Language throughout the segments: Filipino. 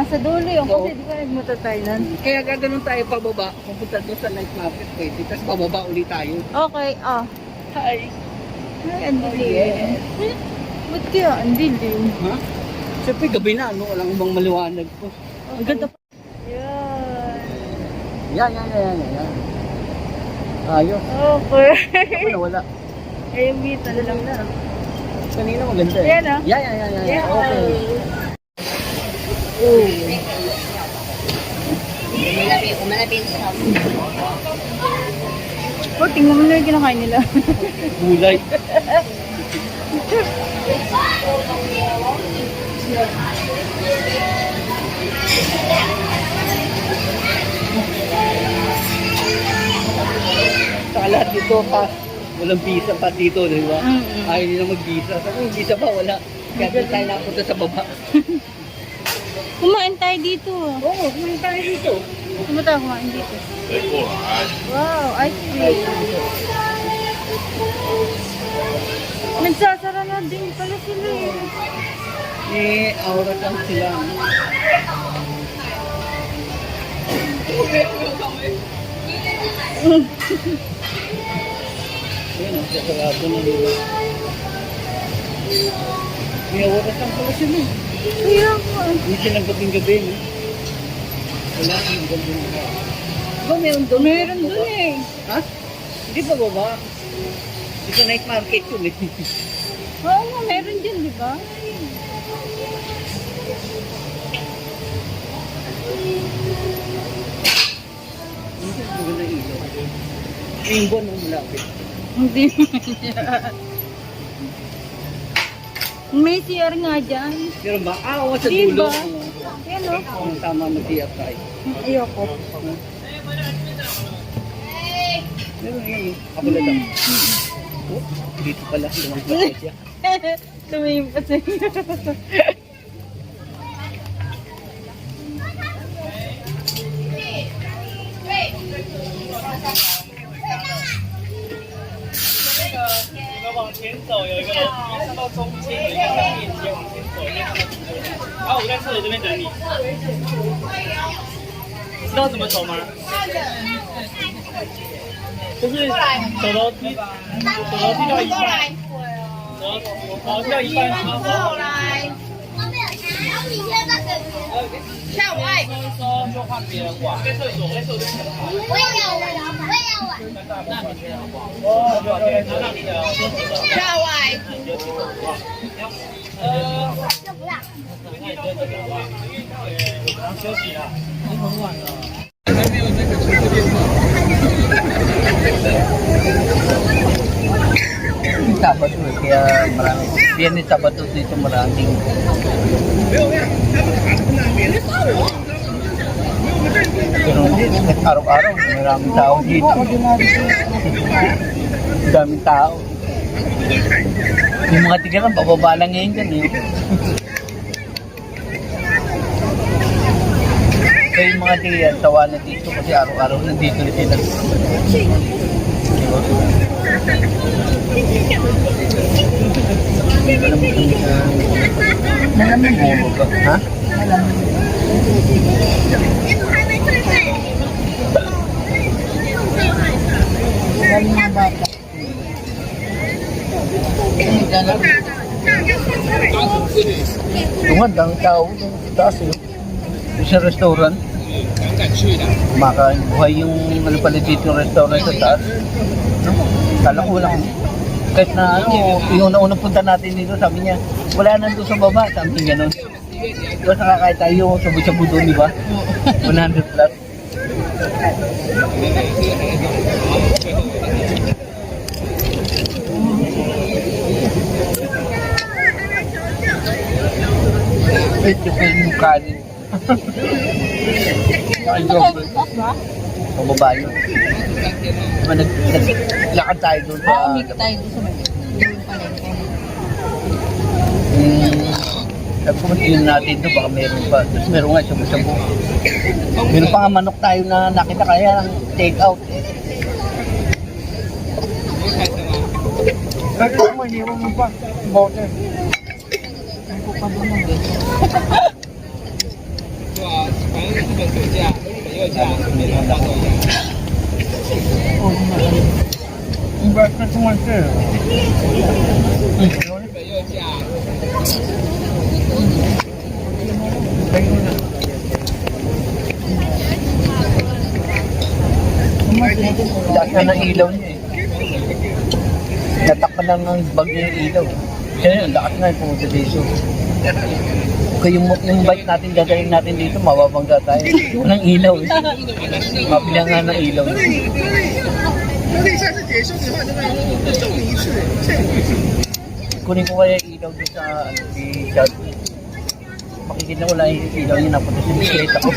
Sa dulo yung kasi di ba nagmuta tayo nun? Kaya gaganon tayo pababa, pupunta doon sa night market pwede, tapos bababa ulit tayo. Okay, Hi! Ay, ang dilim. Ba't kaya ang dilim? Ha? Siyempre gabi na, no? Walang ibang maliwanag po. Ang ganda pa. Yan. Yan. Ayos. Okay. Ako na wala. Ay, yung bita na lang na. Kanina maganda eh. Yan ah? Yan. Okay. Tingnan mo na yung kinakain nila. Gulay. Saka lahat dito pa, walang visa pa dito, di ba? Ayaw nila mag-visa. Sabi yung visa pa, wala. Kaya doon tayo napunta sa baba. Kumain tayo dito. Oo, kumain tayo dito. Kumata kumain dito. Wow, ice cream. Nagsasara na din pala sila eh. Aura lang sila. Ayun, nagsasarado na nila. May aura lang pala sila eh. Kaya nga. Hindi silang gabing-gabi, no? Wala silang gabing-gabi. Ba, meron doon? Meron doon eh. Ha? Hindi pa baba? Hindi sa night market yun eh. Oo nga, meron din, di ba? Hindi ko maganda ilaw. Yung buwan ang malapit. Hindi may CR nga dyan. Pero ba? Oo, sa Diba? dulo. Yan o. Ang tama mag-iap tayo. Ayoko. Meron yan eh. Kabula lang. Oh, dito pala. Lumang pa siya. Tumingin pa sa'yo. 往前走有一个楼梯，上到中间有一个小链接，往前走一个看到直播。好，我在厕所这边等你。知道怎么走吗？就是走楼梯，走楼梯到一半，走楼梯到一半，然后跳外，说就换别人玩。在厕所，在厕所这边好。我也要玩，我也要玩。哦，对，拿到你的。跳外，就不让。然后休息了，已经很晚了。Sabado eh, kaya marami. Yan yung Sabado dito maraming. Pero hindi, araw-araw maraming tao dito. Daming tao. Yung mga tigaran, bababa lang ngayon dyan eh. Kaya yung mga tigaran, tawa na dito kasi araw-araw nandito na sila. Malamig mo ba? Ha? Malamig. Malamig na bata. Tungad ang tao sa taas eh. Sa restaurant. Makain buhay yung ano pala dito yung restaurant sa taas. Kala ko walang kahit na ano, yung naunang punta natin dito, sabi niya, wala nandun sa baba, sabi niya gano'n. Diba nakakain tayo, sabu-sabu doon, di ba? 100 plus. Medyo ko yung kanin. Nakajog. Pababa yun. Diba naglakad tayo doon sa... Umikot tayo doon sa palengke. Sabi ko, yun natin doon, baka meron pa. Tapos meron nga, sabu-sabu. Meron pa nga manok tayo na nakita kaya take out. Bakit mo, iniwan mo pa? Bote. Ang kukabo mo din. 对啊，反正日本酒驾，日本又驾，没什么大都一样。 Oo nga. Ang best na tumansi. 日本又驾， Lahat na ng ilaw niya eh. Natakpan lang ng bagyo yung ilaw. Kaya yun, lakas na yung pumunta dito. Kaya yung bike natin gagawin natin dito, mababangga tayo. Walang ilaw eh. Mapila nga ng ilaw. 那下次结束的话，就会送你一次。 Kunin ko kaya yung ilaw dito sa si Chad. Makikita ko lang yung ilaw niya, napunta sa bisikleta ko.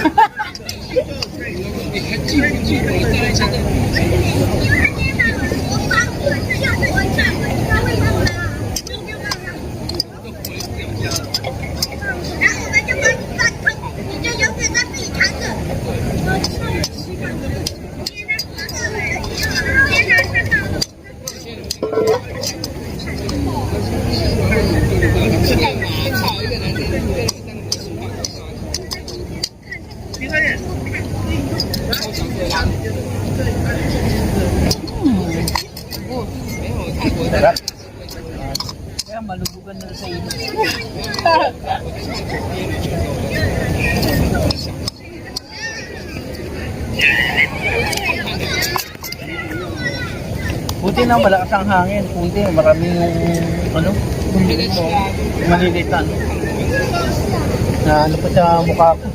Sarap. Kaya malubugan na sa ilaw. Buti na malakas ang hangin. Buti maraming ano, malilitan. Na ano pa sa mukha ko.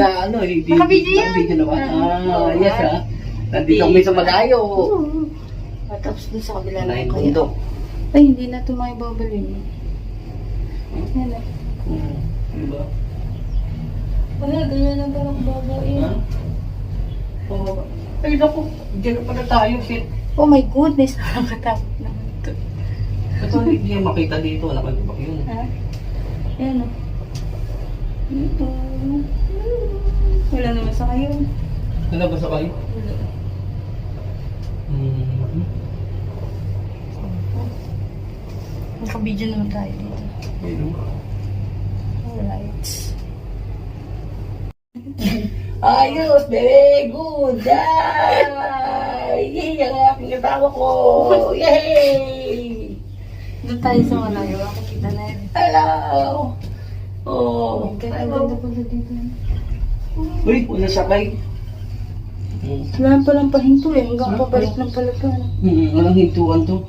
na ano, hindi. Nakabidyo yan. Nakabidyo naman. Yes ha. Nandito kami sa Malayo. Tapos dun sa kabila Wala na yung kaya. bundok. Ay, hindi na tumayo babalin. Yan na. Diba? Wala, ganyan lang parang babain. Ha? Oo. Ay, naku. Diyan na pala tayo, Fit. Oh my goodness, nakakatakot naman ito. Ito hindi niya makita dito. Nakalibak yun. Ha? Ayan o. Ito. Wala naman sa kayo. Nalabas sa kayo? Wala. Nakabidyo naman tayo dito. Alright. Ayos! Very good! Yay! Yay! Ang aking asawa ko! Yay! Doon tayo sa Malayo. Makikita na yun. Hello! Oh! Kaya ang ganda pala dito. Uy! Una sakay. Wala palang pahinto eh. Hanggang pabalik ng pala pa. Walang hintuan to.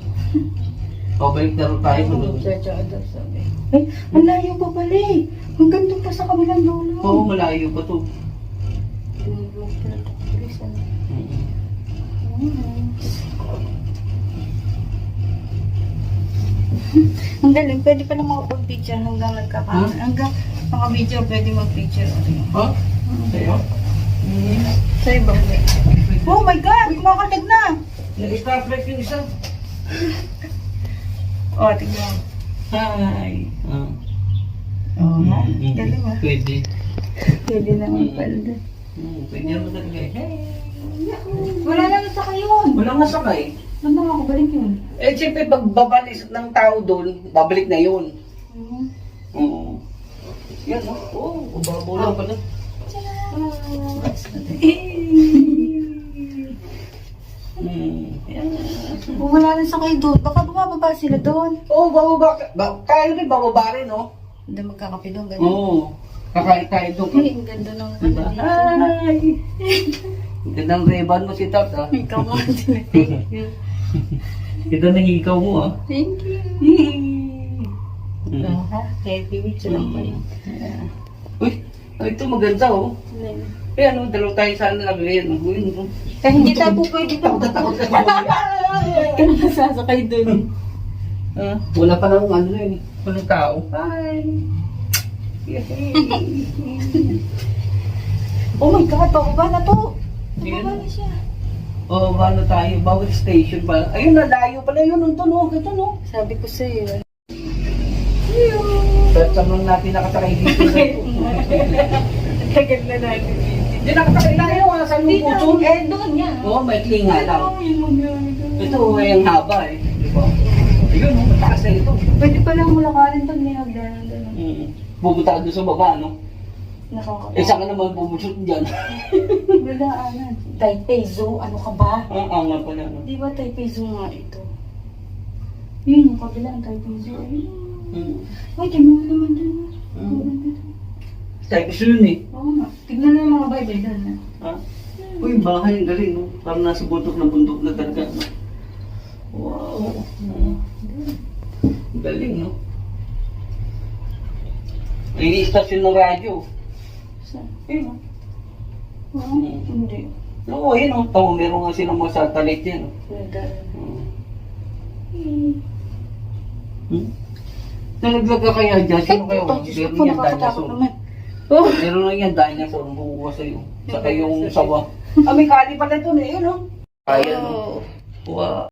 Pabalik na rin tayo. Sabi. Ay, ang layo pa pala eh. Hanggang doon pa sa kabilang dulo. Oo, malayo pa to. Ang galing, pwede pa lang makapag-picture hanggang nagkakaroon. Hanggang maka-video, pwede mag-picture. Ha? Sa'yo? Sa ibang way. Oh my God! Kumakalag na! Nag-stoplight yung isa. Oh, tignan. Hi. Oo nga. Galing ah. Pwede. Pwede naman pala. Pwede naman talaga. Hey. Wala naman sa kayon. Wala nga sakay. Ano ako balik yun? Eh, siyempre, pag babalik ng tao doon, babalik na yun. Oo. Yan, no? Oo, babo lang pala. Yan. Kung wala rin sa kayo doon, baka bumababa sila doon. Oo, bababa. Kaya rin, bababa rin, no? Hindi magkakape doon, ganyan. Oo. Kakain tayo doon. Ay, ang ganda ng Diba? Hi! Ang gandang reban mo si Tat, ha? Ikaw nga din. Thank you. Ito na hikaw mo, ha? Thank you. Ha? Heavy weight lang pa yun. Uy, ito maganda, oh. Eh, ano, dalaw tayo sana lagay, no? Uy, no? Eh, hindi tayo po pwede pa. Takot ka pa. Kaya nasasakay doon. Wala pa lang ano yun, walang tao. Hi! Oh my God, bababa na to. Bababa na siya. Oo, paano tayo? Bawat station pa. Ayun, nalayo pala yun. Ito, no? Ito, no? Sabi ko sa'yo. Pero saan natin nakasakay dito? Tagal na natin. Hindi nakasakay tayo. Saan yung puso? Eh, doon yan. Oo, may klinga lang. Yung mag- Ito, ay ang haba, eh. Di ba? Ayun, no? Matakas na ito. Pwede pa lang mulakarin pag may hagdanan doon. Pumunta ka doon sa baba, no? Nakakatawa. Eh, saan ka naman bumusot dyan? Wala, Taipei Zoo, ano ka ba? Ang nga pala, no? Di ba Taipei Zoo nga ito? Yun, yung kabila, ang Taipei Zoo. Ay, tignan mo naman dun. Tayo gusto yun, eh. Oo nga. Tignan mo yung mga Bible dun. Ha? Uy, bahay, ang galing, no? Parang nasa bundok na talaga, no? Wow. Galing, no? Ay, istasyon ng radyo. Saan? Ayun, no? Oo, hindi. Oo, ayun, no? Tawa, meron nga silang mga satellite yan, no? Nalaglag ka kaya dyan? Sino kayo? Meron yan, dinosaur. Oh, Meron lang yan, dinosaur. Bukuha sa'yo. Saka yung sawa. May kali pala dun, eh, yun, no? Kaya, no? Wow.